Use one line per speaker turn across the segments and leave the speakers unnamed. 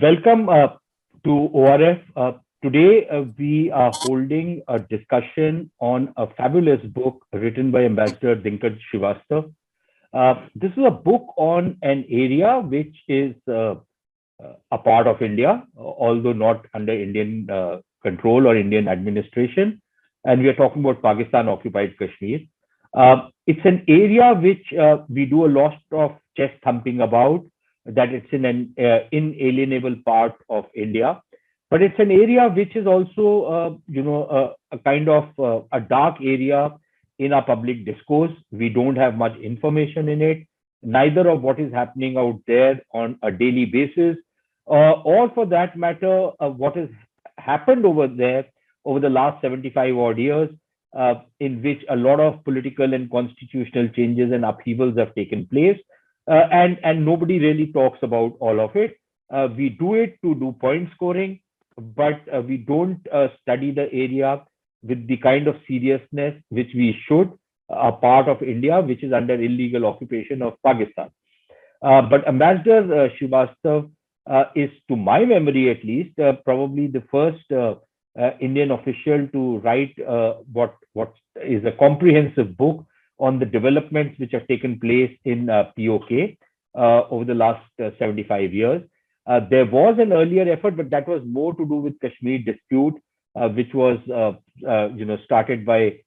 Welcome to ORF. Today, we are holding a discussion on a fabulous book written by Ambassador Dinkar Srivastava. This is a book on an area which is a part of India, although not under Indian control or Indian administration. And we are talking about Pakistan-Occupied Kashmir. It's an area which we do a lot of chest thumping about, that it's in an inalienable part of India. But it's an area which is also, a kind of a dark area in our public discourse. We don't have much information in it, neither of what is happening out there on a daily basis, or for that matter, what has happened over there over the last 75 odd years, in which a lot of political and constitutional changes and upheavals have taken place. And nobody really talks about all of it. We do it to do point scoring, but we don't study the area with the kind of seriousness which we should, a part of India which is under illegal occupation of Pakistan. But Ambassador Srivastava is, to my memory at least, probably the first Indian official to write what is a comprehensive book on the developments which have taken place in POK over the last 75 years. There was an earlier effort, but that was more to do with Kashmir dispute, which was started by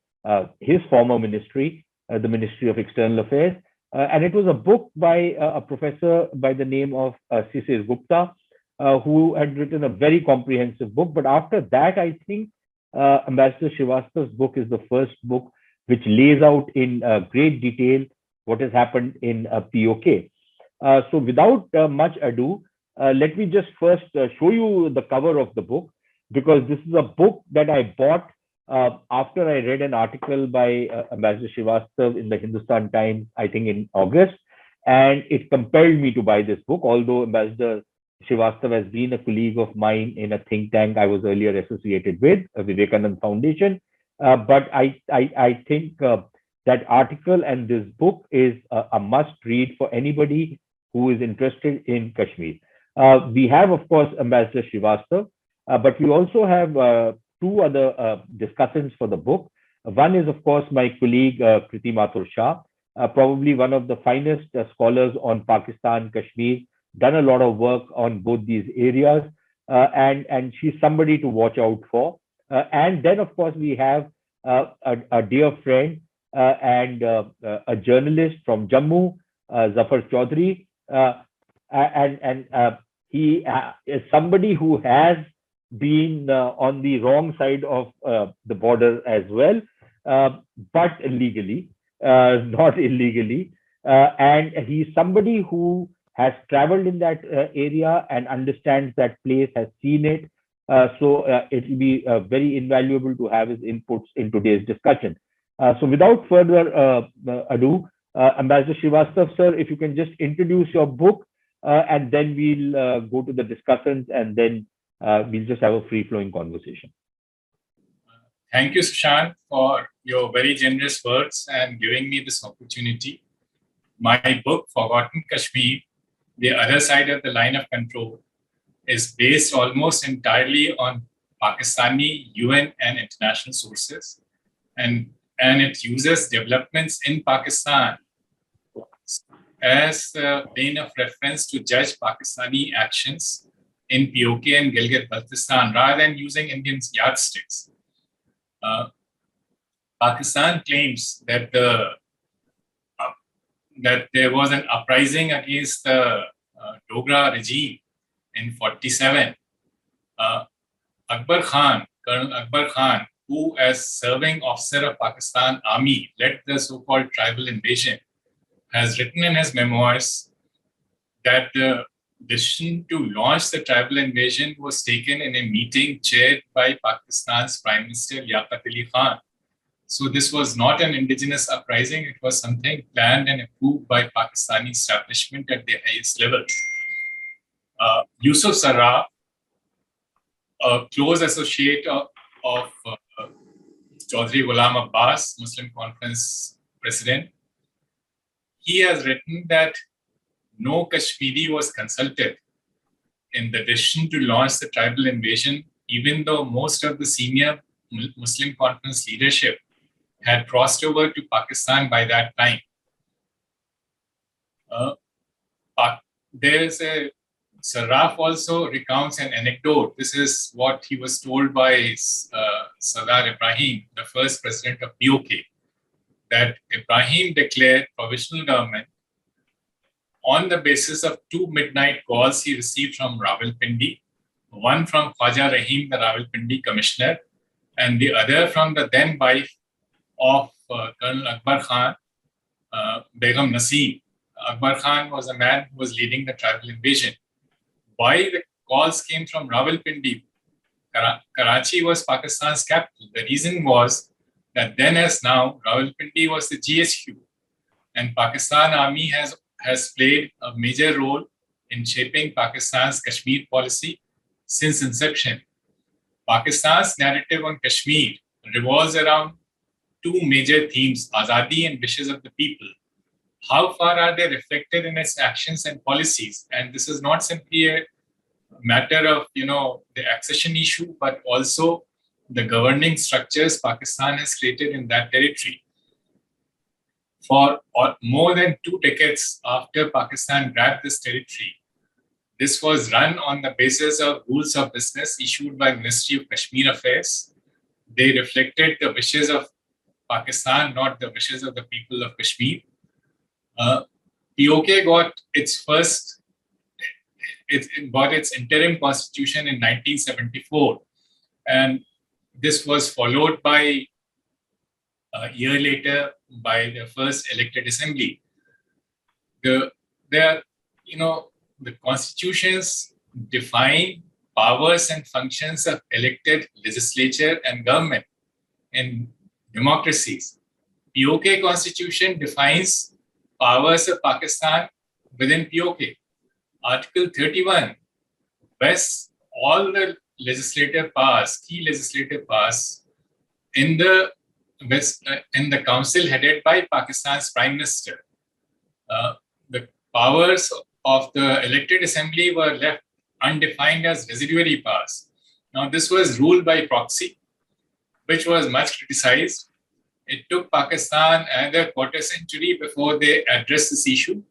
his former ministry, the Ministry of External Affairs. And it was a book by a professor by the name of Sisir Gupta, who had written a very comprehensive book. But after that, I think Ambassador Srivastava's book is the first book which lays out in great detail what has happened in POK. So without much ado, let me just first show you the cover of the book, because this is a book that I bought after I read an article by Ambassador Srivastava in the Hindustan Times, I think in August, and it compelled me to buy this book, although Ambassador Srivastava has been a colleague of mine in a think tank I was earlier associated with, Vivekanand Foundation. But I think that article and this book is a must read for anybody who is interested in Kashmir. We have, of course, Ambassador Srivastava, but we also have two other discussants for the book. One is, of course, my colleague Kriti Mathur Shah, probably one of the finest scholars on Pakistan, Kashmir, done a lot of work on both these areas, and she's somebody to watch out for. And then, of course, we have a dear friend and a journalist from Jammu, Zafar Chaudhary, and he is somebody who has been on the wrong side of the border as well, but legally, not illegally. And he's somebody who has traveled in that area and understands that place, has seen it. So it will be very invaluable to have his inputs in today's discussion. So without further ado, Ambassador Srivastava, sir, if you can just introduce your book, and then we'll go to the discussions, and then we'll just have a free-flowing conversation.
Thank you, Sudhan, for your very generous words and giving me this opportunity. My book, Forgotten Kashmir, The Other Side of the Line of Control, is based almost entirely on Pakistani, UN, and international sources. And it uses developments in Pakistan as a plane of reference to judge Pakistani actions in POK and Gilgit-Baltistan, rather than using Indian yardsticks. Pakistan claims that that there was an uprising against the Dogra regime in 47. Colonel Akbar Khan, who as serving officer of Pakistan Army led the so-called tribal invasion, has written in his memoirs that the decision to launch the tribal invasion was taken in a meeting chaired by Pakistan's Prime Minister Liaquat Ali Khan. So this was not an indigenous uprising, it was something planned and approved by Pakistani establishment at the highest level. Yusuf Sarraf, a close associate of Chaudhry Ghulam Abbas, Muslim Conference president, he has written that no Kashmiri was consulted in the decision to launch the tribal invasion, even though most of the senior Muslim Conference leadership had crossed over to Pakistan by that time. There's a Sarraf also recounts an anecdote. This is what he was told by Sardar Ibrahim, the first president of POK, that Ibrahim declared provisional government on the basis of 2 midnight calls he received from Rawalpindi, one from Khwaja Rahim, the Rawalpindi commissioner, and the other from the then wife of Colonel Akbar Khan, Begum Naseem. Akbar Khan was a man who was leading the tribal invasion. Why the calls came from Rawalpindi? Karachi was Pakistan's capital. The reason was that then as now, Rawalpindi was the GSQ, and Pakistan Army has played a major role in shaping Pakistan's Kashmir policy since inception. Pakistan's narrative on Kashmir revolves around 2 major themes, Azadi and wishes of the people. How far are they reflected in its actions and policies? And this is not simply a matter of, the accession issue, but also the governing structures Pakistan has created in that territory. For more than 2 decades after Pakistan grabbed this territory, this was run on the basis of rules of business issued by Ministry of Kashmir Affairs. They reflected the wishes of Pakistan, not the wishes of the people of Kashmir. POK got its interim constitution in 1974, and this was followed by a year later by the first elected assembly. The constitutions define powers and functions of elected legislature and government in democracies. POK constitution defines powers of Pakistan within POK. Article 31 vests all the legislative powers, key legislative powers in the council headed by Pakistan's Prime Minister. The powers of the elected assembly were left undefined as residuary powers. Now, this was ruled by proxy, which was much criticized. It took Pakistan another quarter century before they addressed this issue.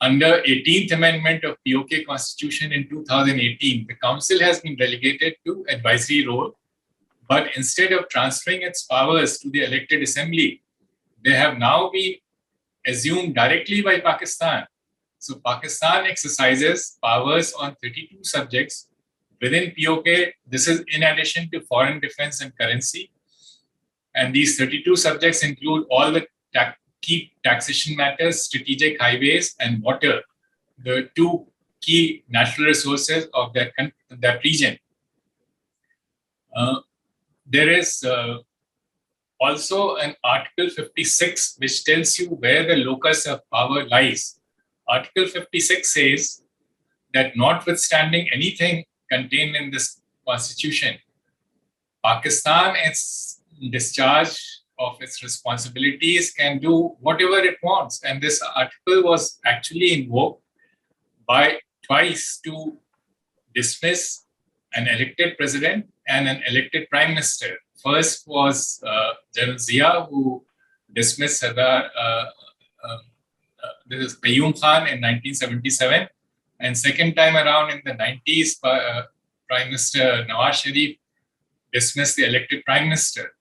Under 18th Amendment of POK Constitution in 2018, the Council has been relegated to advisory role, but instead of transferring its powers to the elected assembly, they have now been assumed directly by Pakistan. So Pakistan exercises powers on 32 subjects within POK. This is in addition to foreign defense and currency. And these 32 subjects include all the key taxation matters, strategic highways, and water, the 2 key natural resources of that region. There is also an Article 56 which tells you where the locus of power lies. Article 56 says that notwithstanding anything contained in this constitution, Pakistan, its discharge of its responsibilities, can do whatever it wants. And this article was actually invoked by twice to dismiss an elected president and an elected prime minister. First was General Zia, who dismissed Sardar Ayub Khan in 1977. And second time around in the 90s, Prime Minister Nawaz Sharif dismissed the elected prime minister.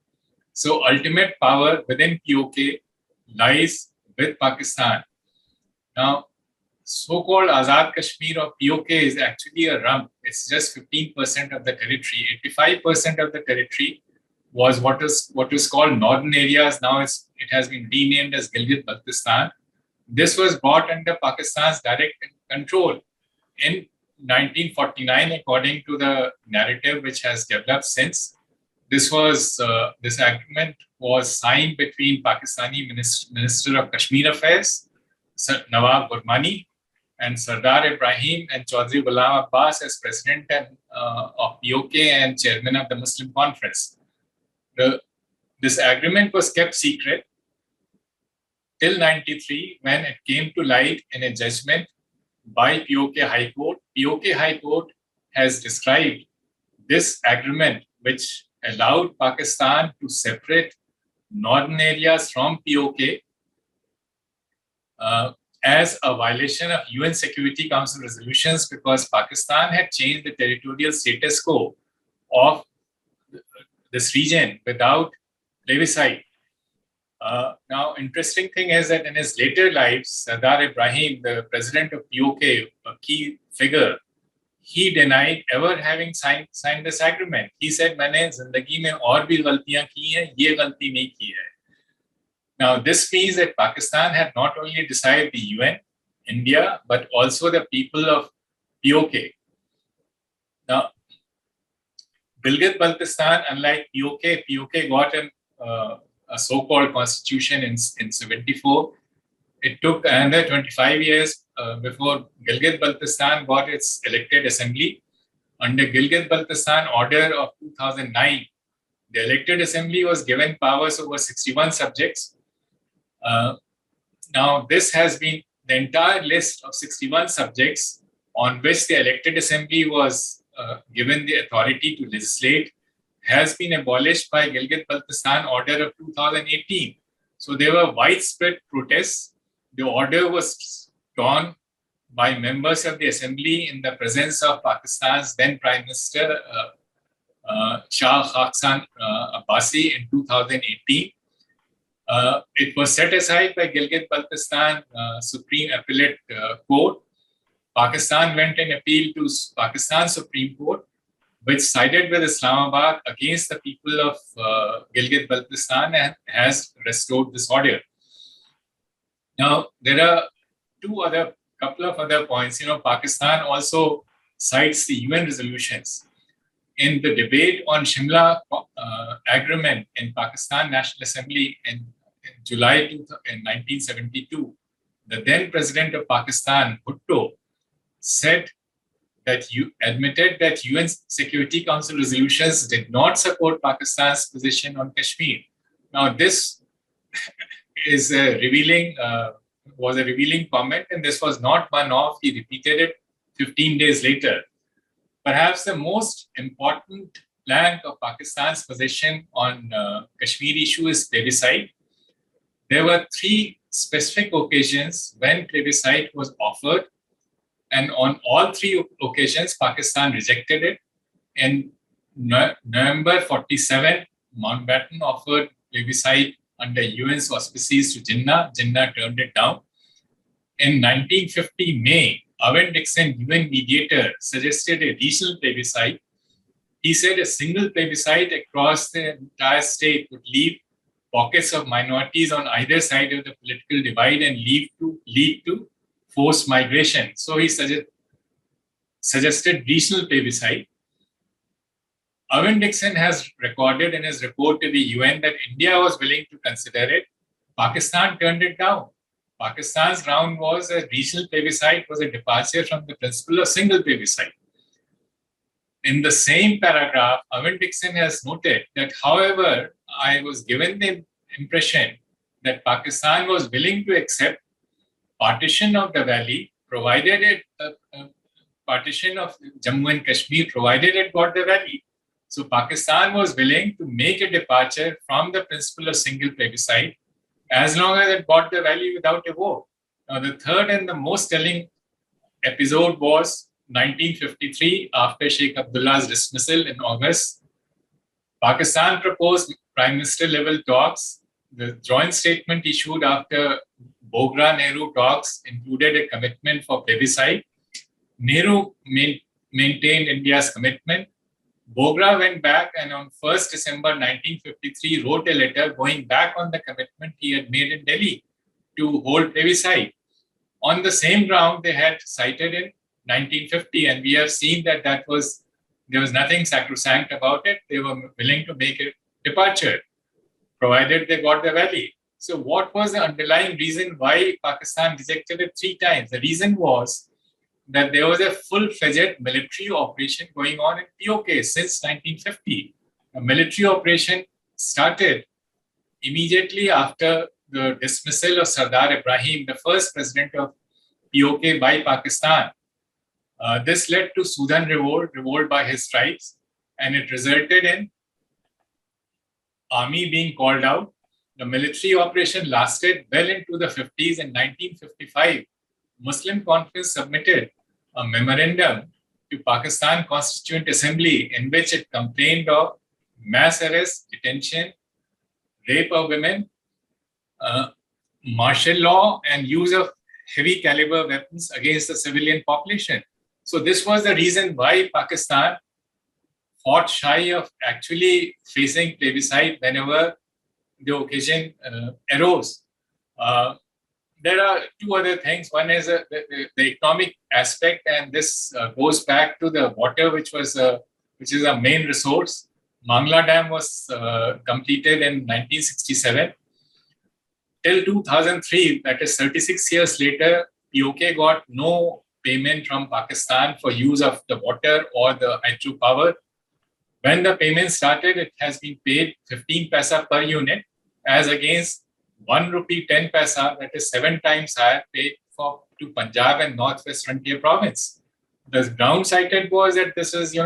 So ultimate power within POK lies with Pakistan. Now, so-called Azad Kashmir or POK is actually a rump. It's just 15% of the territory. 85% of the territory was what is called northern areas. Now it has been renamed as Gilgit-Baltistan. This was brought under Pakistan's direct control in 1949, according to the narrative which has developed since. This agreement was signed between Pakistani Minister of Kashmir Affairs, Nawab Burmani, and Sardar Ibrahim and Chaudhry Ghulam Abbas as president of POK and chairman of the Muslim Conference. This agreement was kept secret till 93, when it came to light in a judgment by POK High Court. POK High Court has described this agreement, which allowed Pakistan to separate northern areas from POK, as a violation of UN Security Council resolutions, because Pakistan had changed the territorial status quo of this region without plebiscite. Now, interesting thing is that in his later life, Sardar Ibrahim, the president of POK, a key figure, he denied ever having signed this agreement. He said, "मैंने जिंदगी में और भी गलतियां की हैं, ये गलती नहीं की है." Now, this means that Pakistan had not only decided the UN, India, but also the people of POK. Now, Gilgit-Baltistan, unlike POK got a so-called constitution in 74. It took another 25 years before Gilgit-Baltistan got its elected assembly. Under Gilgit-Baltistan order of 2009, the elected assembly was given powers over 61 subjects. Now, this has been the entire list of 61 subjects on which the elected assembly was given the authority to legislate has been abolished by Gilgit-Baltistan order of 2018. So there were widespread protests. The order was torn by members of the assembly in the presence of Pakistan's then Prime Minister Shah Khaqan Abbasi in 2018. It was set aside by Gilgit-Baltistan Supreme Appellate Court. Pakistan went and appealed to Pakistan Supreme Court, which sided with Islamabad against the people of Gilgit-Baltistan and has restored this order. Now, there are couple of other points. Pakistan also cites the UN resolutions. In the debate on Simla Agreement in Pakistan National Assembly in July 1972, the then president of Pakistan, Bhutto, said that you admitted that UN Security Council resolutions did not support Pakistan's position on Kashmir. Now, this is was a revealing comment, and this was not one-off. He repeated it 15 days later. Perhaps the most important plank of Pakistan's position on Kashmir issue is plebiscite. There were 3 specific occasions when plebiscite was offered, and on all 3 occasions, Pakistan rejected it. In November 47, Mountbatten offered plebiscite under UN's auspices to Jinnah. Jinnah turned it down. In 1950 May, Owen Dixon, UN mediator, suggested a regional plebiscite. He said a single plebiscite across the entire state would leave pockets of minorities on either side of the political divide and lead to forced migration. So he suggested regional plebiscite. Owen Dixon has recorded in his report to the UN that India was willing to consider it. Pakistan turned it down. Pakistan's round was a regional plebiscite was a departure from the principle of single plebiscite. In the same paragraph, Owen Dixon has noted that, however, I was given the impression that Pakistan was willing to accept partition of the valley, provided it partition of Jammu and Kashmir, provided it got the valley. So Pakistan was willing to make a departure from the principle of single plebiscite as long as it got the valley without a vote. Now, the third and the most telling episode was 1953, after Sheikh Abdullah's dismissal in August. Pakistan proposed Prime Minister level talks. The joint statement issued after Bogra-Nehru talks included a commitment for plebiscite. Nehru maintained India's commitment. Bogra went back and on 1st December 1953 wrote a letter going back on the commitment he had made in Delhi to hold plebiscite. On the same ground they had cited in 1950, and we have seen that there was nothing sacrosanct about it. They were willing to make a departure, provided they got the valley. So what was the underlying reason why Pakistan rejected it 3 times? The reason was that there was a full-fledged military operation going on in POK since 1950. A military operation started immediately after the dismissal of Sardar Ibrahim, the first president of POK, by Pakistan. This led to Sudhan revolt by his tribes, and it resulted in army being called out. The military operation lasted well into the 50s. In 1955, Muslim Conference submitted a memorandum to Pakistan Constituent Assembly in which it complained of mass arrest, detention, rape of women, martial law, and use of heavy caliber weapons against the civilian population. So this was the reason why Pakistan fought shy of actually facing plebiscite whenever the occasion arose. There are two other things. One is the economic aspect, and this goes back to the water, which is a main resource. Mangla Dam was completed in 1967. Till 2003, that is 36 years later, POK got no payment from Pakistan for use of the water or the hydropower. When the payment started, it has been paid 15 paisa per unit, as against 1 rupee 10 paisa, that is 7 times higher, paid to Punjab and Northwest Frontier Province. The ground cited was that this is,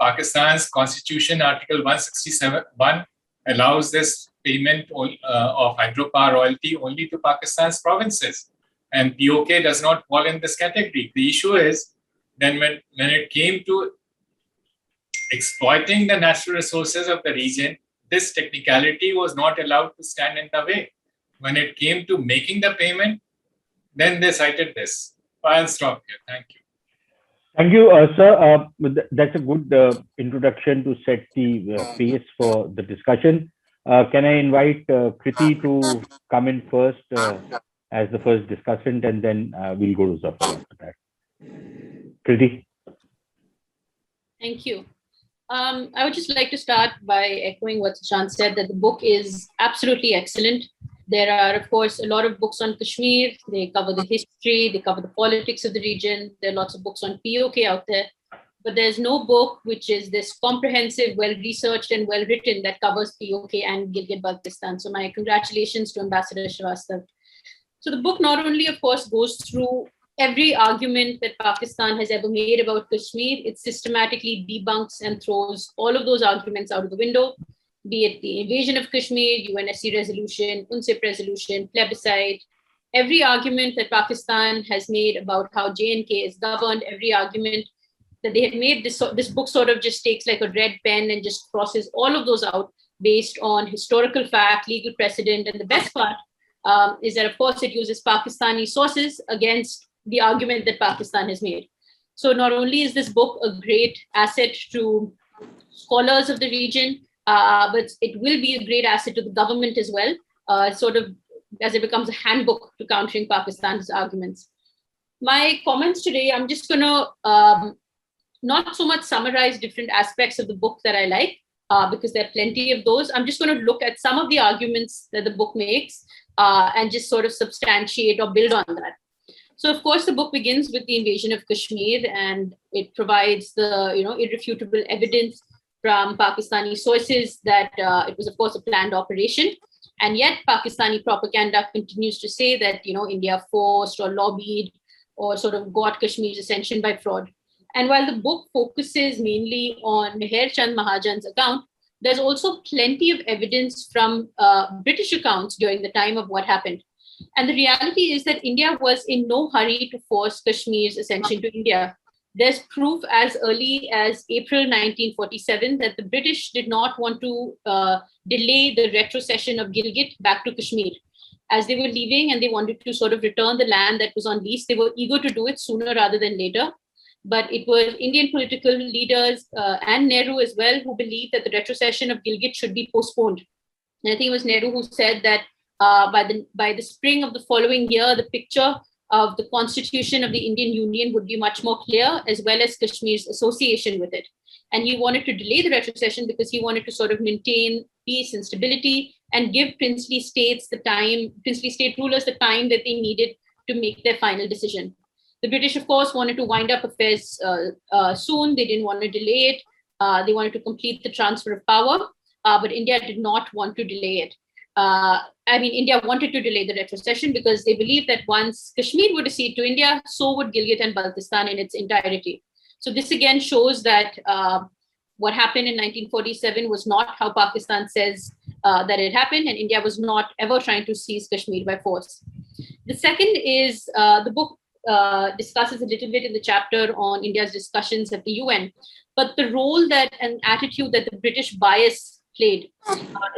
Pakistan's Constitution, Article 167(1) allows this payment of hydropower royalty only to Pakistan's provinces, and POK does not fall in this category. The issue is then when it came to exploiting the natural resources of the region, this technicality was not allowed to stand in the way. When it came to making the payment, then they cited this. I'll stop here. Thank you.
Thank you, sir. That's a good introduction to set the pace for the discussion. Can I invite Kriti to come in first as the first discussant, and then we'll go to Zafar after that. Kriti.
Thank you. I would just like to start by echoing what Sudhan said, that the book is absolutely excellent. There are, of course, a lot of books on Kashmir. They cover the history, they cover the politics of the region. There are lots of books on POK out there. But there's no book which is this comprehensive, well-researched and well-written that covers POK and Gilgit-Baltistan. So my congratulations to Ambassador Srivastav. So the book not only, of course, goes through every argument that Pakistan has ever made about Kashmir, it systematically debunks and throws all of those arguments out of the window, be it the invasion of Kashmir, UNSC resolution, UNSIP resolution, plebiscite. Every argument that Pakistan has made about how J&K is governed, every argument that they had made, this book sort of just takes like a red pen and just crosses all of those out based on historical fact, legal precedent. And the best part is that, of course, it uses Pakistani sources against the argument that Pakistan has made. So not only is this book a great asset to scholars of the region, but it will be a great asset to the government as well, sort of as it becomes a handbook to countering Pakistan's arguments. My comments today, I'm just going to not so much summarize different aspects of the book that I like, because there are plenty of those. I'm just going to look at some of the arguments that the book makes and just sort of substantiate or build on that. So, of course, the book begins with the invasion of Kashmir, and it provides the irrefutable evidence from Pakistani sources that it was, of course, a planned operation. And yet Pakistani propaganda continues to say that, India forced or lobbied or sort of got Kashmir's ascension by fraud. And while the book focuses mainly on Meher Chand Mahajan's account, there's also plenty of evidence from British accounts during the time of what happened. And the reality is that India was in no hurry to force Kashmir's ascension to India. There's proof as early as April 1947 that the British did not want to delay the retrocession of Gilgit back to Kashmir. As they were leaving and they wanted to sort of return the land that was on lease, they were eager to do it sooner rather than later. But it was Indian political leaders and Nehru as well who believed that the retrocession of Gilgit should be postponed. And I think it was Nehru who said that by the spring of the following year, the picture of the constitution of the Indian Union would be much more clear, as well as Kashmir's association with it. And he wanted to delay the retrocession because he wanted to sort of maintain peace and stability and give princely state rulers the time that they needed to make their final decision. The British, of course, wanted to wind up affairs soon. They didn't want to delay it. They wanted to complete the transfer of power, but India did not want to delay it. I mean, India wanted to delay the retrocession because they believed that once Kashmir would accede to India, so would Gilgit and Baltistan in its entirety. So this again shows that what happened in 1947 was not how Pakistan says that it happened, and India was not ever trying to seize Kashmir by force. The second is the book discusses a little bit in the chapter on India's discussions at the UN, but the role that and attitude that the British bias played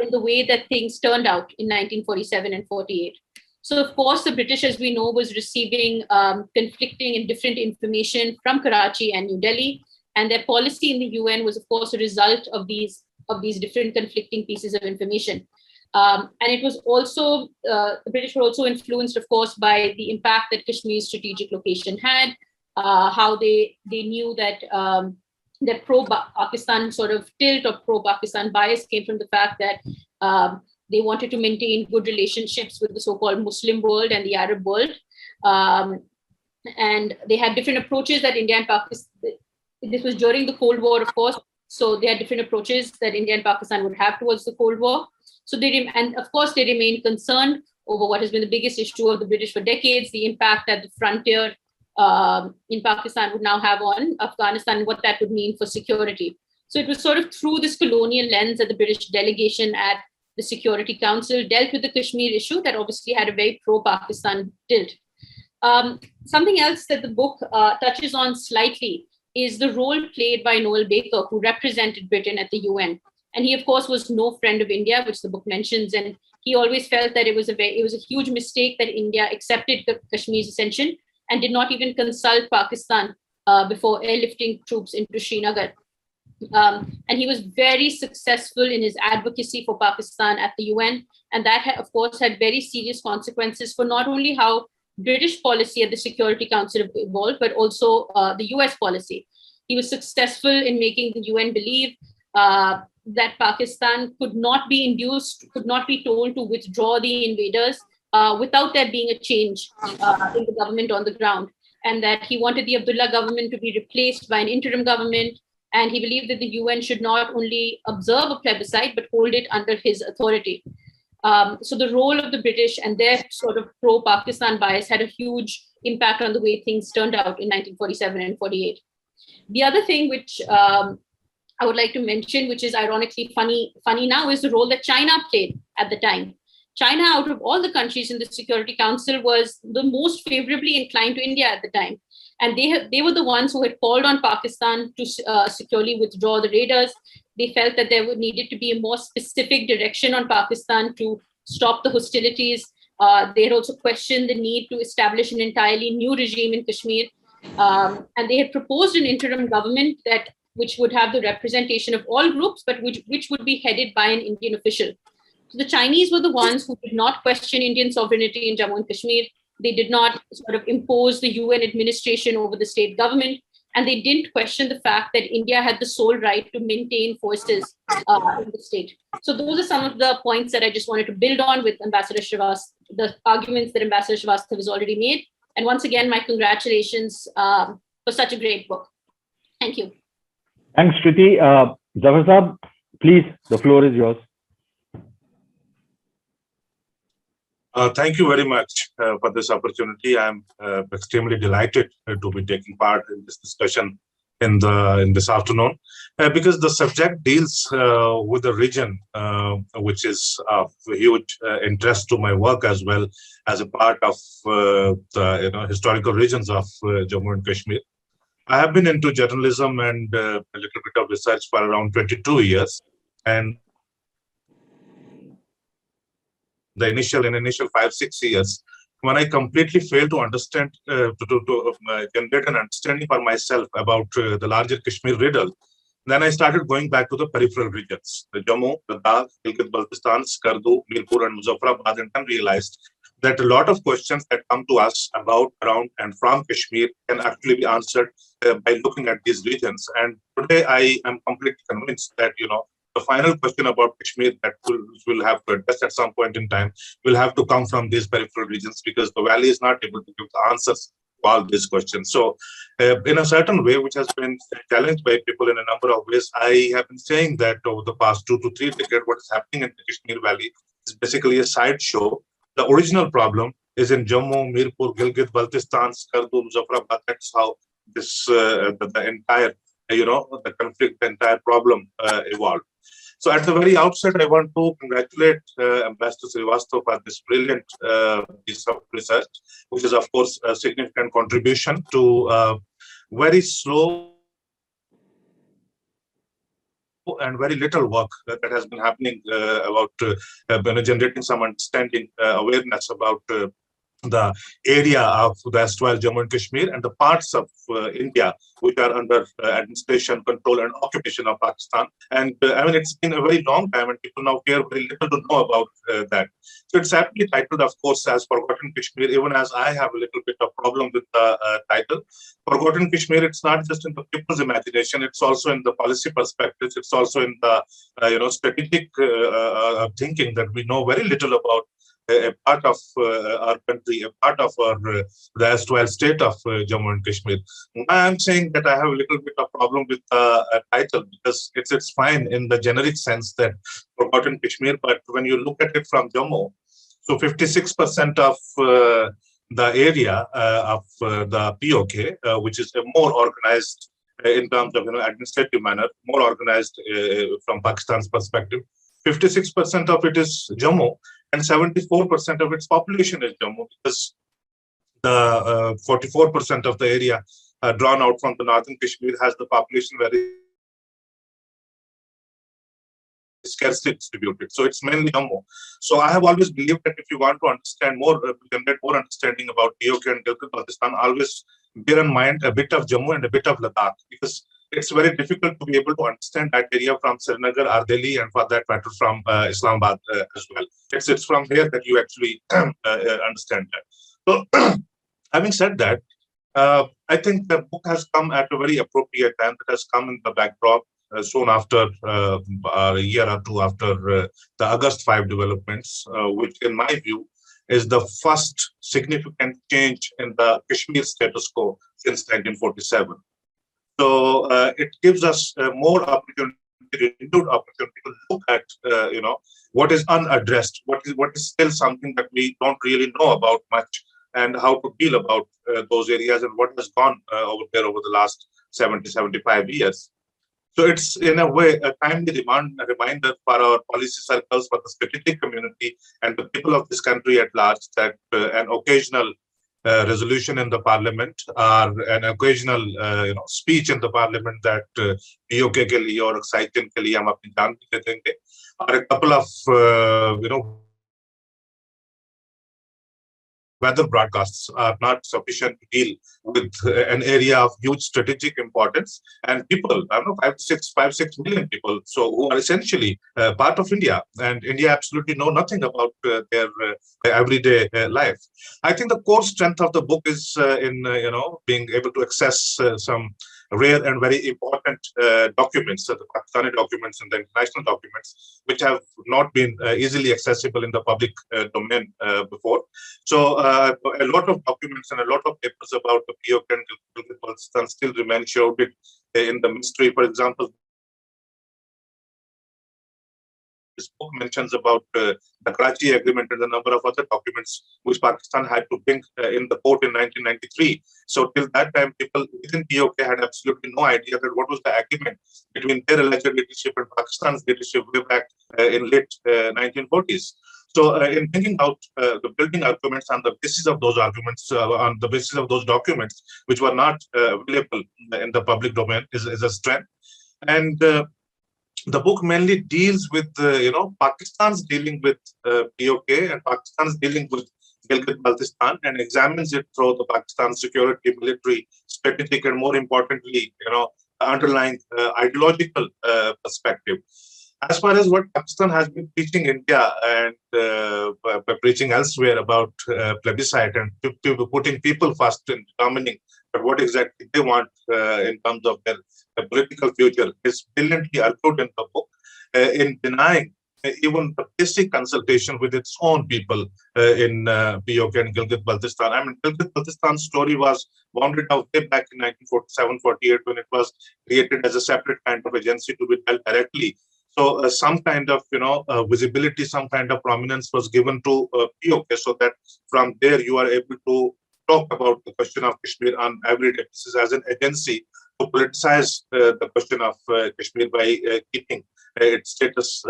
in the way that things turned out in 1947 and 48. So, of course, the British, as we know, was receiving conflicting and different information from Karachi and New Delhi, and their policy in the UN was, of course, a result of these different conflicting pieces of information. And it was also, the British were also influenced, of course, by the impact that Kashmir's strategic location had, how they knew that that pro-Pakistan sort of tilt or pro-Pakistan bias came from the fact that they wanted to maintain good relationships with the so-called Muslim world and the Arab world. And they had different approaches that India and Pakistan, this was during the Cold War, of course, so they had different approaches that India and Pakistan would have towards the Cold War. So and of course, they remained concerned over what has been the biggest issue of the British for decades, the impact that the frontier in Pakistan would now have on Afghanistan, and what that would mean for security. So it was sort of through this colonial lens that the British delegation at the Security Council dealt with the Kashmir issue that obviously had a very pro-Pakistan tilt. Something else that the book touches on slightly is the role played by Noel Baker, who represented Britain at the UN. And he, of course, was no friend of India, which the book mentions. And he always felt that it was a huge mistake that India accepted Kashmir's accession and did not even consult Pakistan before airlifting troops into Srinagar. And he was very successful in his advocacy for Pakistan at the UN. And that, of course, had very serious consequences for not only how British policy at the Security Council evolved, but also the US policy. He was successful in making the UN believe that Pakistan could not be told to withdraw the invaders without there being a change in the government on the ground, and that he wanted the Abdullah government to be replaced by an interim government. And he believed that the UN should not only observe a plebiscite, but hold it under his authority. So the role of the British and their sort of pro-Pakistan bias had a huge impact on the way things turned out in 1947 and 48. The other thing which I would like to mention, which is ironically funny now, is the role that China played at the time. China, out of all the countries in the Security Council, was the most favorably inclined to India at the time. And they were the ones who had called on Pakistan to securely withdraw the raiders. They felt that there needed to be a more specific direction on Pakistan to stop the hostilities. They had also questioned the need to establish an entirely new regime in Kashmir. And they had proposed an interim government which would have the representation of all groups, but which would be headed by an Indian official. So the Chinese were the ones who did not question Indian sovereignty in Jammu and Kashmir. They did not sort of impose the UN administration over the state government, and they didn't question the fact that India had the sole right to maintain forces in the state. So those are some of the points that I just wanted to build on with Ambassador Srivastava, the arguments that Ambassador Srivastava has already made. And once again, my congratulations for such a great book. Thank you.
Thanks, Shriti. Zafar Saab, please, the floor is yours.
Thank you very much for this opportunity. I'm extremely delighted to be taking part in this discussion in this afternoon, because the subject deals with a region which is of huge interest to my work as well as a part of the historical regions of Jammu and Kashmir. I have been into journalism and a little bit of research for around 22 years, and the initial 5-6 years, when I completely failed to understand, to generate an understanding for myself about the larger Kashmir riddle, then I started going back to the peripheral regions, the Jammu, Ladakh, Gilgit-Baltistan, Skardu, Mirpur, and Muzaffarabad, and then realized that a lot of questions that come to us about, around, and from Kashmir can actually be answered by looking at these regions. And today I am completely convinced that, the final question about Kashmir that we'll have to address at some point in time will have to come from these peripheral regions, because the valley is not able to give the answers to all these questions. So in a certain way, which has been challenged by people in a number of ways, I have been saying that over the past 2 to 3 decades, what is happening in the Kashmir Valley basically a sideshow. The original problem is in Jammu, Mirpur, Gilgit, Baltistan, Skardu, Muzaffarabad. That's how this the entire the conflict, the entire problem evolved. So at the very outset, I want to congratulate Ambassador Srivastava for this brilliant piece of research, which is of course a significant contribution to very slow and very little work that has been happening about generating some understanding, awareness about the area of the erstwhile Jammu and Kashmir and the parts of India which are under administration, control, and occupation of Pakistan. And I mean, it's been a very long time, and people now care very little to know about that. So it's aptly titled, of course, as Forgotten Kashmir, even as I have a little bit of problem with the title. Forgotten Kashmir, it's not just in the people's imagination, it's also in the policy perspectives, it's also in the strategic thinking that we know very little about a part of our country, a part of our the erstwhile state of Jammu and Kashmir. I'm saying that I have a little bit of problem with the title because it's fine in the generic sense that Forgotten Kashmir, but when you look at it from Jammu, so 56% of the area of the POK, which is a more organized in terms of administrative manner, more organized from Pakistan's perspective. 56% of it is Jammu, and 74% of its population is Jammu, because the 44% of the area drawn out from the northern Kashmir has the population very scarcely distributed. So it's mainly Jammu. So I have always believed that if you want to understand more, generate more understanding about POK and Gilgit-Baltistan, always bear in mind a bit of Jammu and a bit of Ladakh, because it's very difficult to be able to understand that area from Srinagar or Delhi, and for that matter from Islamabad as well. It's from here that you actually understand that. So having said that, I think the book has come at a very appropriate time. It has come in the backdrop soon after a year or two after the August 5 developments, which in my view is the first significant change in the Kashmir status quo since 1947. So it gives us more opportunity, renewed opportunity to look at what is unaddressed, what is still something that we don't really know about much, and how to deal about those areas and what has gone over there over the last 70-75 years. So it's in a way a timely reminder for our policy circles, for the strategic community, and the people of this country at large that an occasional resolution in the parliament or an occasional speech in the parliament that POK ke liye or excitement ke liye hum apni jaan de denge, or a couple of weather broadcasts are not sufficient to deal with an area of huge strategic importance. And people, I don't know, 5-6 million people, so who are essentially part of India, and India absolutely know nothing about their everyday life. I think the core strength of the book is in being able to access some rare and very important documents, the Pakistani documents and the international documents, which have not been easily accessible in the public domain before. So a lot of documents and a lot of papers about the POK and Gilgit-Baltistan still remain shrouded in the mystery. For example, this book mentions about the Karachi Agreement and a number of other documents which Pakistan had to bring in the court in 1993. So till that time, people within POK had absolutely no idea that what was the agreement between their alleged leadership and Pakistan's leadership way back in late 1940s. So in thinking out the building arguments on the basis of those arguments, on the basis of those documents, which were not available in the public domain, is a strength. And the book mainly deals with, Pakistan's dealing with POK and Pakistan's dealing with Gilgit-Baltistan, and examines it through the Pakistan security, military, strategic, and more importantly, underlying ideological perspective. As far as what Pakistan has been preaching India and preaching elsewhere about plebiscite and putting people first in determining what exactly they want in terms of their political future, is brilliantly argued in the book in denying even the basic consultation with its own people in POK and Gilgit-Baltistan. I mean, Gilgit-Baltistan's story was wounded out way back in 1947-48 when it was created as a separate kind of agency to be dealt directly. So some kind of visibility, some kind of prominence was given to POK, so that from there you are able to talk about the question of Kashmir on everyday basis as an agency to politicize the question of Kashmir by keeping its status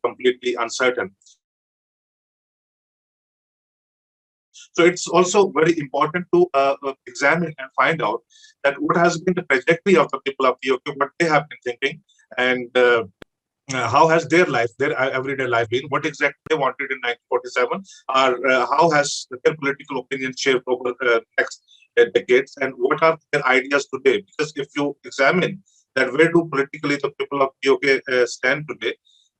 completely uncertain. So it's also very important to examine and find out that what has been the trajectory of the people of POK, what they have been thinking, and how has their life, their everyday life been, what exactly they wanted in 1947, or how has their political opinion shaped over next decades, and what are their ideas today? Because if you examine that where do politically the people of POK stand today,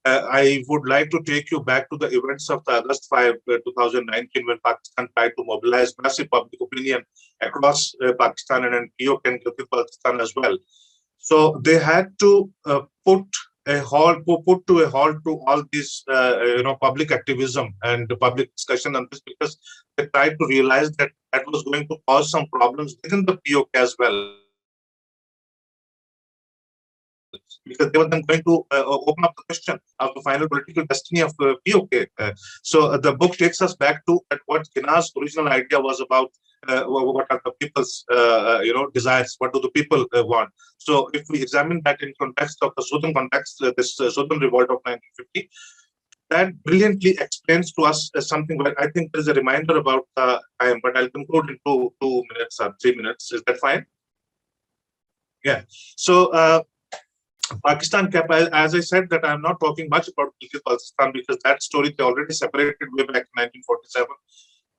I would like to take you back to the events of the August 5, 2019, when Pakistan tried to mobilize massive public opinion across Pakistan and POK and Pakistan as well. So they had to put to a halt to all this, public activism and public discussion on this, because they tried to realize that that was going to cause some problems within the POK as well. Because they were then going to open up the question of the final political destiny of POK. So the book takes us back to what Jinnah's original idea was about. What are the people's desires? What do the people want? So if we examine that in context of the Sudhan context, this Sudhan revolt of 1950, that brilliantly explains to us something where I think there is a reminder about time, but I'll conclude in 2 minutes or 3 minutes. Is that fine? Yeah. So Pakistan, as I said, that I'm not talking much about Pakistan because that story they already separated way back in 1947.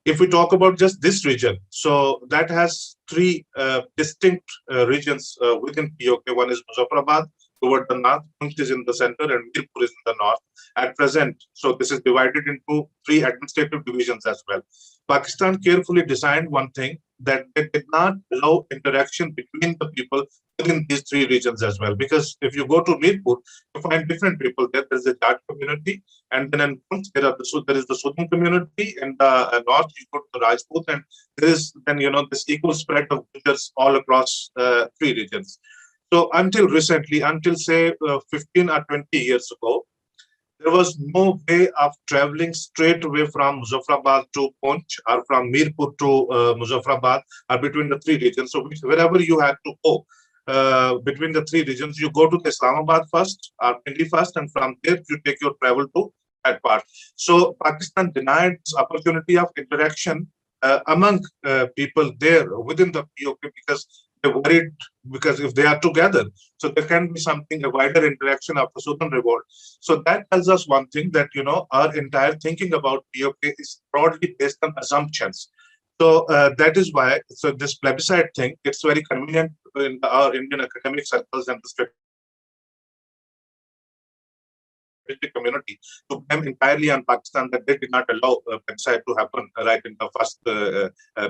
If we talk about just this region, so that has 3 distinct regions within POK. One is Muzaffarabad toward the north, Punch is in the center, and Mirpur is in the north at present. So this is divided into 3 administrative divisions as well. Pakistan carefully designed one thing, that they did not allow interaction between the people within these 3 regions as well. Because if you go to Mirpur, you find different people there. There's a Jat community, and then in Punch, there is the Sudhan community. In the north, you go to the Rajput, and there is then this equal spread of villagers all across 3 regions. So until recently, until say 15 or 20 years ago, there was no way of traveling straight away from Muzaffarabad to Punch or from Mirpur to Muzaffarabad or between the 3 regions. So wherever you had to go between the 3 regions, you go to Islamabad first or Pindi first, and from there you take your travel to that part. So Pakistan denied this opportunity of interaction among people there within the POK because they worried, because if they are together, so there can be a wider interaction of the Sudhan revolt. So that tells us one thing, that our entire thinking about POK is broadly based on assumptions. So that is why, so this plebiscite thing, it's very convenient in our Indian academic circles and the community to blame entirely on Pakistan that they did not allow plebiscite to happen right in the first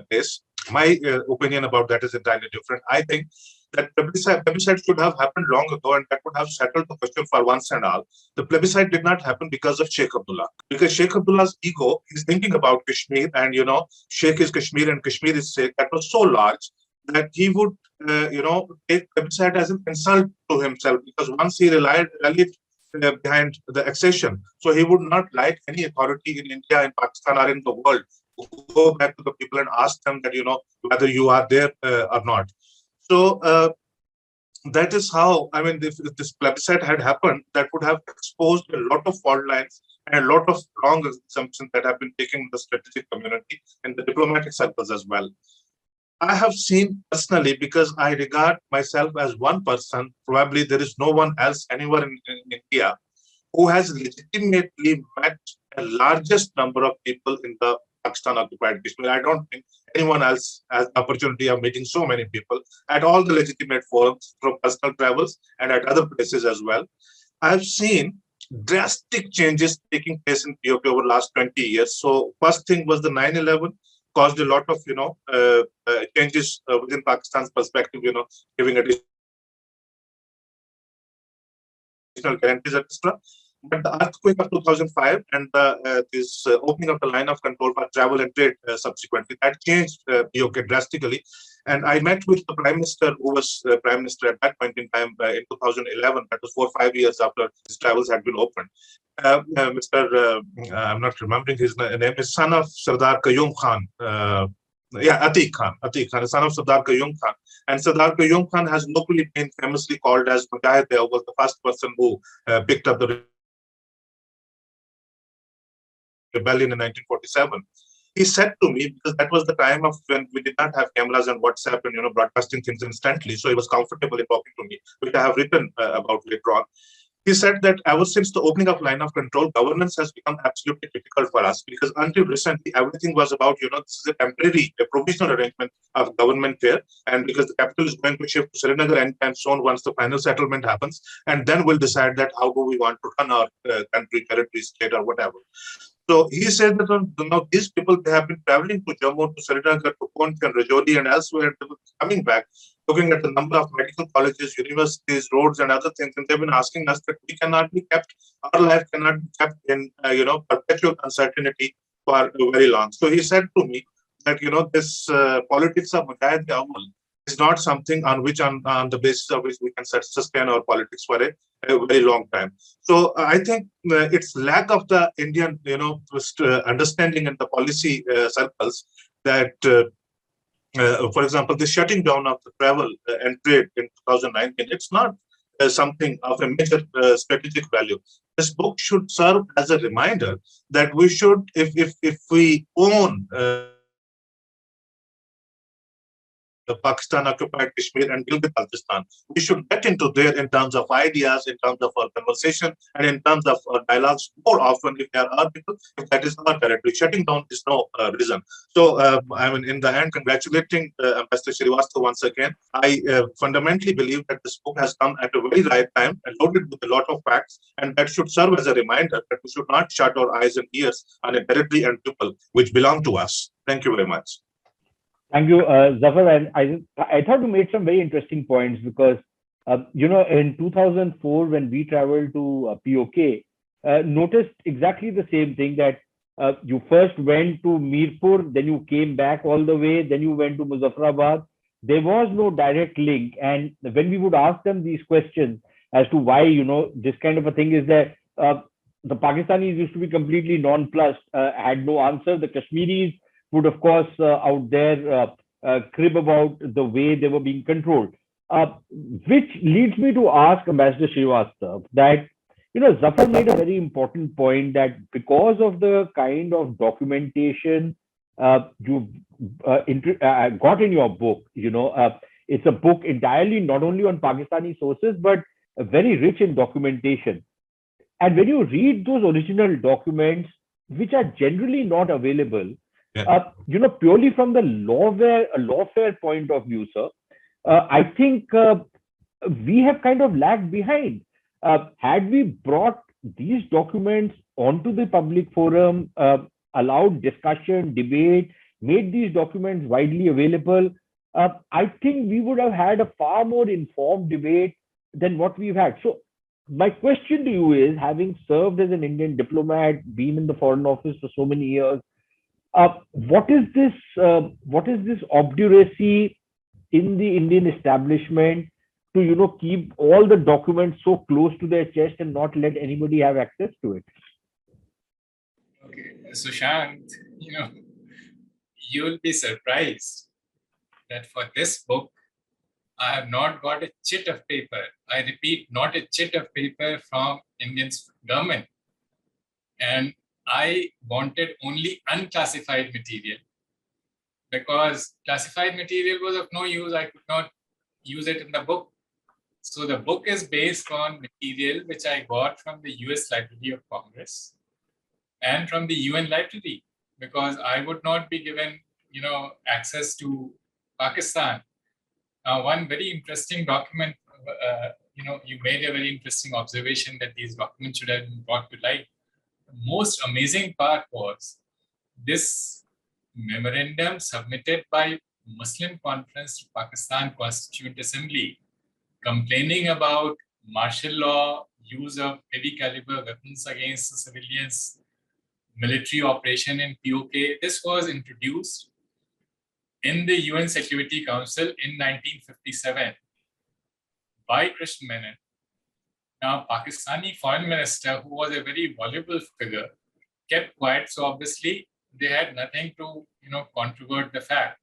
place. My opinion about that is entirely different. I think that plebiscite should have happened long ago, and that would have settled the question for once and all. The plebiscite did not happen because of Sheikh Abdullah. Because Sheikh Abdullah's ego, he's thinking about Kashmir, and Sheikh is Kashmir and Kashmir is Sheikh, that was so large that he would take plebiscite as an insult to himself, because once he rallied behind the accession, so he would not like any authority in India, in Pakistan, or in the world to go back to the people and ask them that whether you are there or not. So that is how, I mean, if this plebiscite had happened, that would have exposed a lot of fault lines and a lot of wrong assumptions that have been taken in the strategic community and the diplomatic circles as well. I have seen personally, because I regard myself as one person, probably there is no one else anywhere in India who has legitimately met a largest number of people in the Pakistan-Occupied Kashmir. I don't think anyone else has the opportunity of meeting so many people at all the legitimate forums, from personal travels and at other places as well. I've seen drastic changes taking place in POK over the last 20 years. So first thing was the 9/11 caused a lot of changes within Pakistan's perspective, giving additional guarantees, etc. But the earthquake of 2005 and this opening of the line of control for travel and trade subsequently, that changed POK drastically. And I met with the Prime Minister, who was Prime Minister at that point in time in 2011, that was 4 or 5 years after his travels had been opened. I'm not remembering his name, is son of Sardar Qayyum Khan. Atiq Khan, son of Sardar Qayyum Khan. And Sardar Qayyum Khan has locally been famously called as Mujahid, was the first person who picked up the rebellion in 1947. He said to me, because that was the time of when we did not have cameras and WhatsApp and broadcasting things instantly, so he was comfortable in talking to me, which I have written about later on. He said that ever since the opening of line of control, governance has become absolutely difficult for us, because until recently, everything was about, this is a temporary, a provisional arrangement of government here. And because the capital is going to shift to Srinagar anytime soon once the final settlement happens, and then we'll decide that how do we want to run our country, territory, state, or whatever. So he said that these people, they have been traveling to Jammu, to Srinagar, to Poonch and Rajouri and elsewhere, and coming back, looking at the number of medical colleges, universities, roads, and other things, and they've been asking us that we cannot be kept, our life cannot be kept in, perpetual uncertainty for very long. So he said to me that, this politics of Mujahid Awal is not something on which, on the basis of which we can sustain our politics for a very long time. So I think it's lack of the Indian, understanding in the policy circles that. For example, the shutting down of the travel and trade in 2019, it's not something of a major strategic value. This book should serve as a reminder that we should, if we own the Pakistan-Occupied Kashmir and Gilgit-Baltistan, we should get into there in terms of ideas, in terms of our conversation, and in terms of our dialogues more often if there are people, if that is our territory. Shutting down is no reason. So, in the end, congratulating Ambassador Srivastava once again. I fundamentally believe that this book has come at a very right time and loaded with a lot of facts, and that should serve as a reminder that we should not shut our eyes and ears on a territory and people which belong to us. Thank you very much.
Thank you, Zafar. And I thought you made some very interesting points because, in 2004, when we traveled to POK, noticed exactly the same thing that you first went to Mirpur, then you came back all the way, then you went to Muzaffarabad. There was no direct link. And when we would ask them these questions as to why, this kind of a thing is that the Pakistanis used to be completely nonplussed, had no answer. The Kashmiris would, of course, out there crib about the way they were being controlled. Which leads me to ask Ambassador Srivastava that, Zafar made a very important point that because of the kind of documentation you've got in your book, it's a book entirely not only on Pakistani sources, but very rich in documentation. And when you read those original documents, which are generally not available, purely from the lawfare point of view, sir, I think we have kind of lagged behind. Had we brought these documents onto the public forum, allowed discussion, debate, made these documents widely available, I think we would have had a far more informed debate than what we've had. So my question to you is, having served as an Indian diplomat, been in the Foreign Office for so many years, what is this obduracy in the Indian establishment to keep all the documents so close to their chest and not let anybody have access to it?
Okay, Sushant, you'll be surprised that for this book, I have not got a chit of paper. I repeat, not a chit of paper from Indian government. And I wanted only unclassified material because classified material was of no use. I could not use it in the book. So the book is based on material which I got from the US Library of Congress and from the UN Library, because I would not be given, access to Pakistan. One very interesting document, you made a very interesting observation that these documents should have been brought to light. The most amazing part was this memorandum submitted by Muslim Conference to Pakistan Constituent Assembly, complaining about martial law, use of heavy caliber weapons against the civilians, military operation in POK. This was introduced in the UN Security Council in 1957 by Krishna Menon. Now, Pakistani foreign minister, who was a very voluble figure, kept quiet. So obviously, they had nothing to, controvert the fact.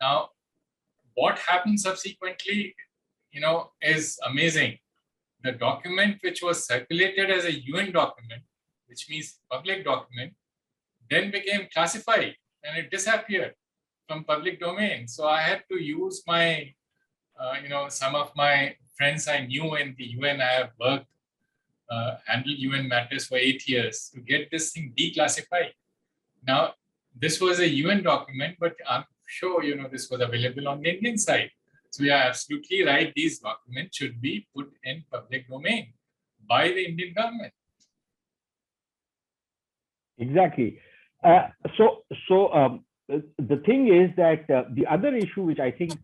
Now, what happened subsequently, is amazing. The document which was circulated as a UN document, which means public document, then became classified and it disappeared from public domain. So I had to use my, some of my friends I knew in the UN. I have worked, handled UN matters for 8 years to get this thing declassified. Now, this was a UN document, but I'm sure, this was available on the Indian side. So you are absolutely right. These documents should be put in public domain by the Indian government.
Exactly. So the thing is that the other issue, which I think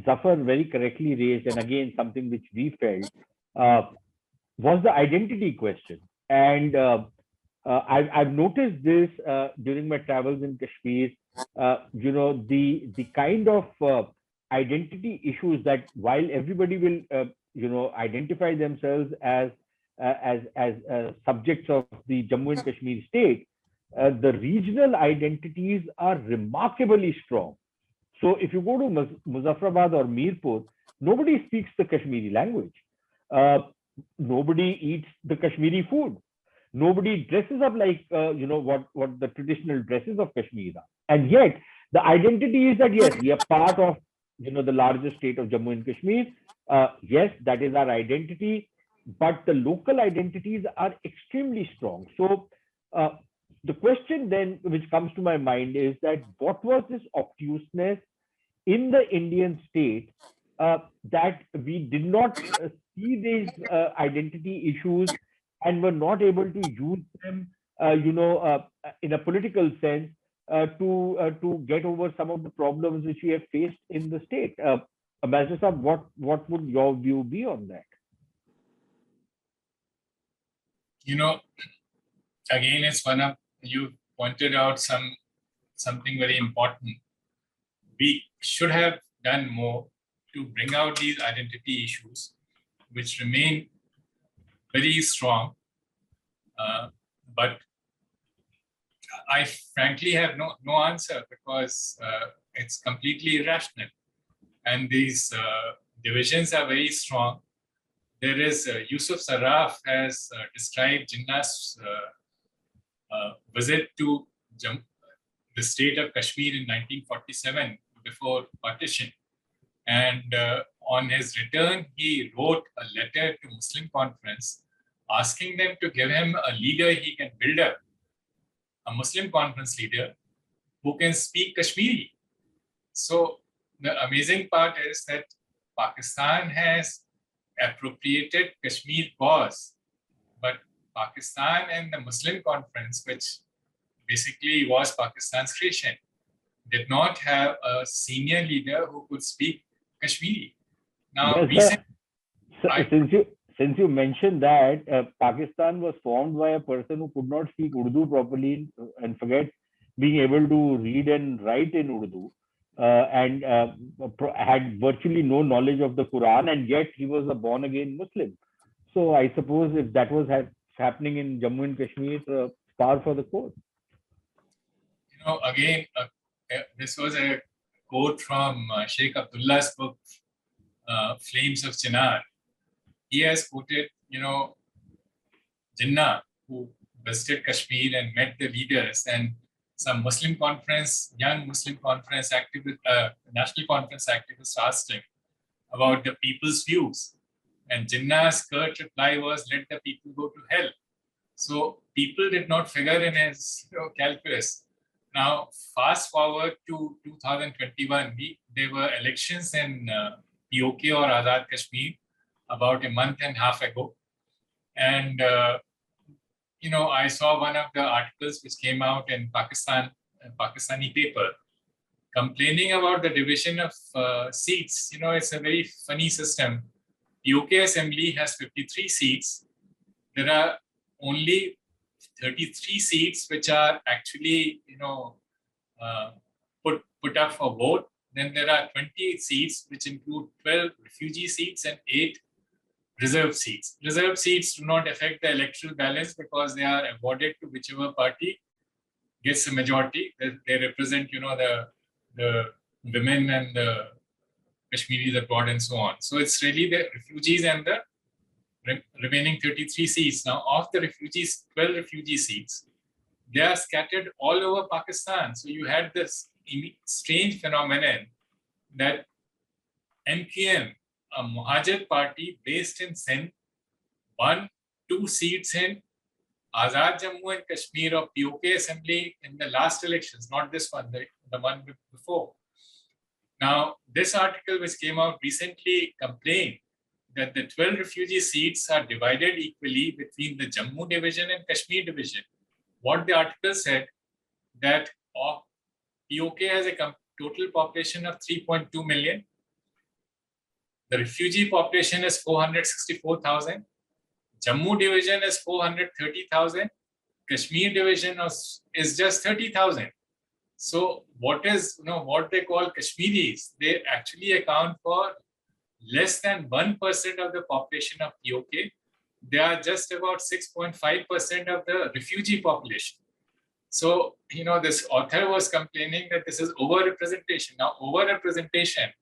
Zafar very correctly raised, and again something which we felt, was the identity question. And I've noticed this during my travels in Kashmir. The kind of identity issues that while everybody will identify themselves as subjects of the Jammu and Kashmir state, the regional identities are remarkably strong. So if you go to Muzaffarabad or Mirpur, nobody speaks the Kashmiri language. Nobody eats the Kashmiri food. Nobody dresses up like what the traditional dresses of Kashmir are. And yet the identity is that yes, we are part of the largest state of Jammu and Kashmir. Yes, that is our identity, but the local identities are extremely strong. So the question then which comes to my mind is that what was this obtuseness in the Indian state that we did not see these identity issues and were not able to use them, in a political sense, to get over some of the problems which we have faced in the state. Ambassador Saab, what would your view be on that?
Again, it's you pointed out something very important. We should have done more to bring out these identity issues, which remain very strong. But I frankly have no answer, because it's completely irrational. And these divisions are very strong. There is Yusuf Saraf has described Jinnah's visit to the state of Kashmir in 1947 before partition. And on his return, he wrote a letter to Muslim Conference asking them to give him a leader he can build up, a Muslim Conference leader who can speak Kashmiri. So the amazing part is that Pakistan has appropriated Kashmir cause, but Pakistan and the Muslim Conference, which basically was Pakistan's creation, did not have a senior leader who could speak Kashmiri. Now,
since you mentioned that Pakistan was formed by a person who could not speak Urdu properly and forget being able to read and write in Urdu, and had virtually no knowledge of the Quran, and yet he was a born-again Muslim. So I suppose if that was happening in Jammu and Kashmir, par for the course.
Again, this was a quote from Sheikh Abdullah's book, Flames of Chinar. He has quoted, Jinnah, who visited Kashmir and met the leaders, and some Muslim Conference, young Muslim Conference activist, National Conference activists asked him about the people's views. And Jinnah's curt reply was, let the people go to hell. So people did not figure in his calculus. Now, fast forward to 2021, there were elections in POK or Azad Kashmir about a month and a half ago. And, I saw one of the articles which came out in Pakistani paper, complaining about the division of seats. It's a very funny system. POK Assembly has 53 seats. There are only 33 seats which are actually, put up for vote. Then there are 20 seats, which include 12 refugee seats and 8 reserved seats. Reserved seats do not affect the electoral balance because they are awarded to whichever party gets a majority. They represent, the women and the Kashmiris abroad and so on. So it's really the refugees and the remaining 33 seats. Now, of the refugees, 12 refugee seats, they are scattered all over Pakistan. So you had this strange phenomenon that MQM, a Muhajir party based in Sindh, won 2 seats in Azad Jammu and Kashmir or POK assembly in the last elections, not this one, the one before. Now, this article which came out recently complained that the 12 refugee seats are divided equally between the Jammu division and Kashmir division. What the article said, that POK has a total population of 3.2 million. The refugee population is 464,000. Jammu division is 430,000. Kashmir division is just 30,000. So what they call Kashmiris, they actually account for less than 1% of the population of POK. They are just about 6.5% of the refugee population. So, this author was complaining that this is overrepresentation. Now, overrepresentation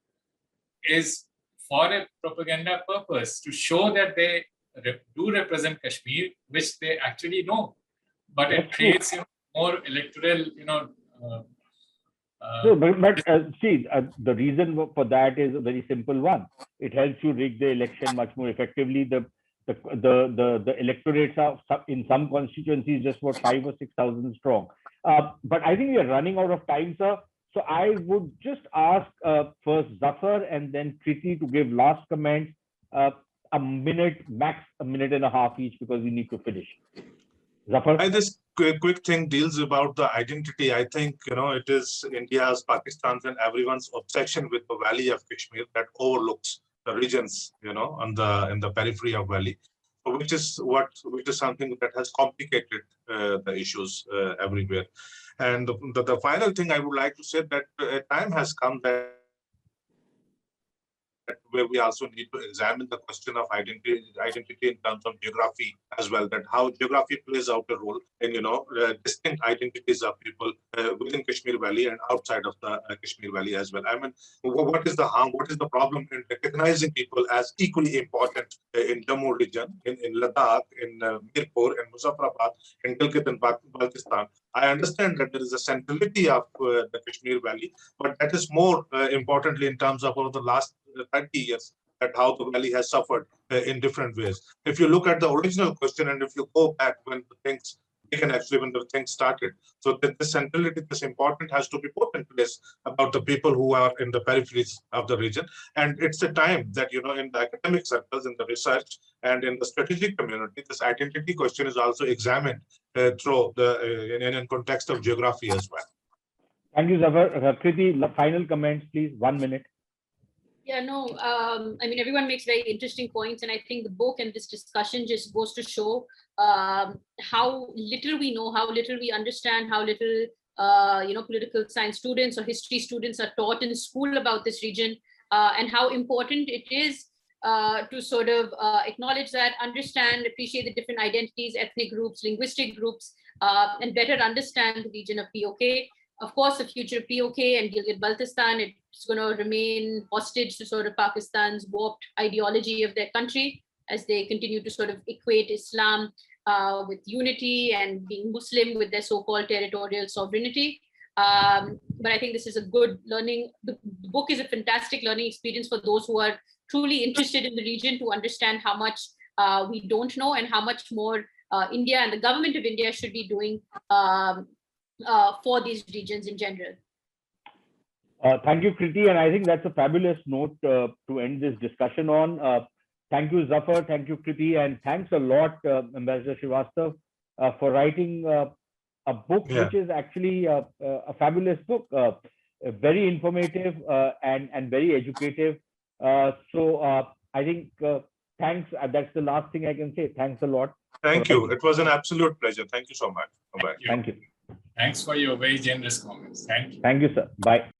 is for a propaganda purpose to show that they do represent Kashmir, which they actually know. But it creates more electoral,
the reason for that is a very simple one. It helps you rig the election much more effectively. The electorates are in some constituencies just about 5,000 or 6,000 strong. But I think we are running out of time, sir. So I would just ask first Zafar and then Kriti to give last comments, a minute, max a minute and a half each, because we need to finish. Zafar?
This quick thing deals about the identity. I think, it is India's, Pakistan's and everyone's obsession with the Valley of Kashmir that overlooks the regions, in the periphery of Valley, which is something that has complicated the issues everywhere. And the final thing I would like to say, that time has come that where we also need to examine the question of identity in terms of geography as well, that how geography plays out a role in, distinct identities of people within Kashmir Valley and outside of the Kashmir Valley as well. I mean, what is the harm? What is the problem in recognizing people as equally important in Jammu region, in Ladakh, in Mirpur, in Muzaffarabad, in Gilgit and Baltistan? I understand that there is a centrality of the Kashmir Valley, but that is more importantly in terms of over the last 30 years, that how the valley has suffered in different ways. If you look at the original question, and if you go back when the things started, so that the centrality, this important, has to be put in place about the people who are in the peripheries of the region. And it's a time that, in the academic circles, in the research, and in the strategic community, this identity question is also examined through in context of geography as well.
Thank you, Zafar. Kriti, final comments, please. 1 minute.
Yeah, no, everyone makes very interesting points. And I think the book and this discussion just goes to show how little we know, how little we understand, how little, political science students or history students are taught in school about this region, and how important it is to sort of acknowledge that, understand, appreciate the different identities, ethnic groups, linguistic groups, and better understand the region of POK. Of course, the future of POK and Gilgit-Baltistan, it's going to remain hostage to sort of Pakistan's warped ideology of their country as they continue to sort of equate Islam with unity and being Muslim with their so-called territorial sovereignty. But I think this is a good learning. The book is a fantastic learning experience for those who are truly interested in the region to understand how much we don't know and how much more India and the government of India should be doing for these regions in general.
Thank you, Kriti. And I think that's a fabulous note to end this discussion on. Thank you, Zafar. Thank you, Kriti. And thanks a lot, Ambassador Srivastav, for writing a book, which is actually a fabulous book, very informative and very educative. So I think thanks. That's the last thing I can say. Thanks a lot.
Thank you. It was an absolute pleasure. Thank you so much. Bye-bye.
Thank you.
Thanks for your very generous comments. Thank you.
Thank you, sir. Bye.